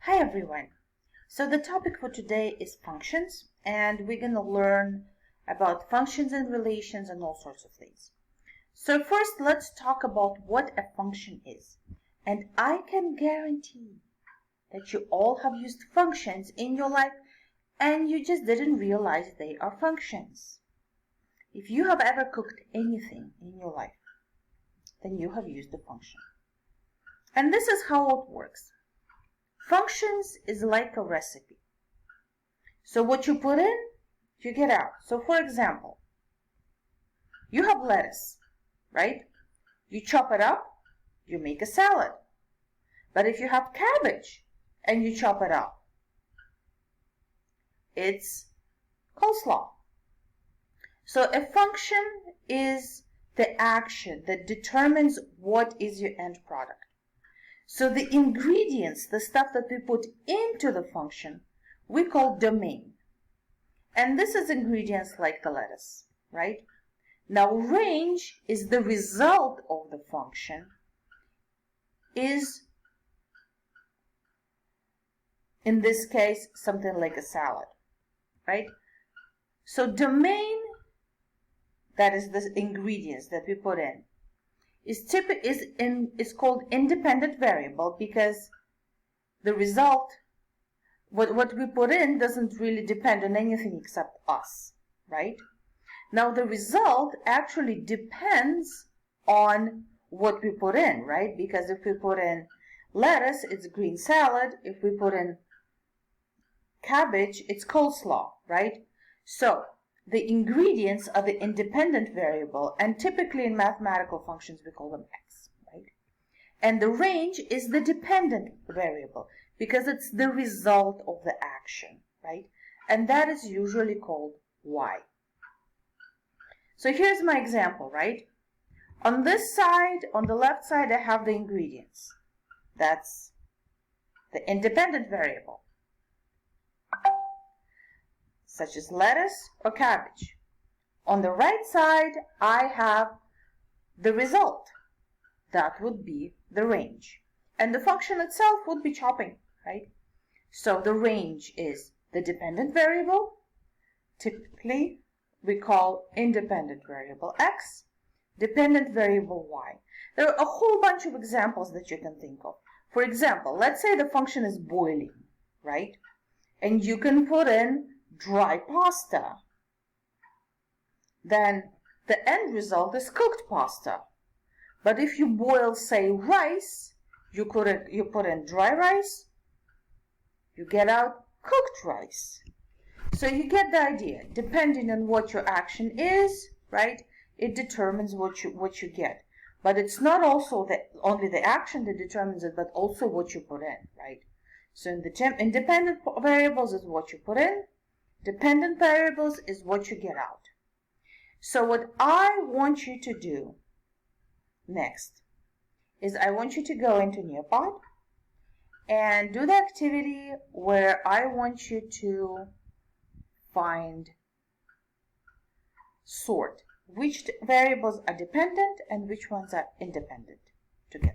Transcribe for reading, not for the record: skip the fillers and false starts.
Hi everyone. So the topic for today is functions, and we're going to learn about functions and relations and all sorts of things. So first, let's talk about what a function is. And I can guarantee that you all have used functions in your life and you just didn't realize they are functions. If you have ever cooked anything in your life, then you have used a function. And this is how it works. Functions is like a recipe. So what you put in, you get out. So for example, you have lettuce, right? You chop it up, you make a salad. But if you have cabbage and you chop it up, it's coleslaw. So a function is the action that determines what is your end product. So the ingredients, the stuff that we put into the function, we call domain. And this is ingredients like the lettuce, right? Now range is the result of the function, is in this case something like a salad, right? So domain, that is the ingredients that we put in, is called independent variable because the result, what we put in, doesn't really depend on anything except us, right? Now the result actually depends on what we put in, right? Because if we put in lettuce, it's green salad. If we put in cabbage, it's coleslaw, right? So the ingredients are the independent variable, and typically in mathematical functions we call them x, right? And the range is the dependent variable because it's the result of the action, right? And that is usually called y. So here's my example, right? On this side, on the left side, I have the ingredients. That's the independent variable, such as lettuce or cabbage. On the right side, I have the result. That would be the range. And the function itself would be chopping, right? So the range is the dependent variable. Typically, we call independent variable x, dependent variable y. There are a whole bunch of examples that you can think of. For example, let's say the function is boiling, right? And you can put in dry pasta. Then the end result is cooked pasta. But if you boil, say, rice, you put in dry rice, you get out cooked rice. So you get the idea. Depending on what your action is, right, it determines what you get. But it's not also only the action that determines it, but also what you put in, right? So in the independent variables is what you put in. Dependent variables is what you get out. So what I want you to do next is I want you to go into Nearpod and do the activity where I want you to sort which variables are dependent and which ones are independent together.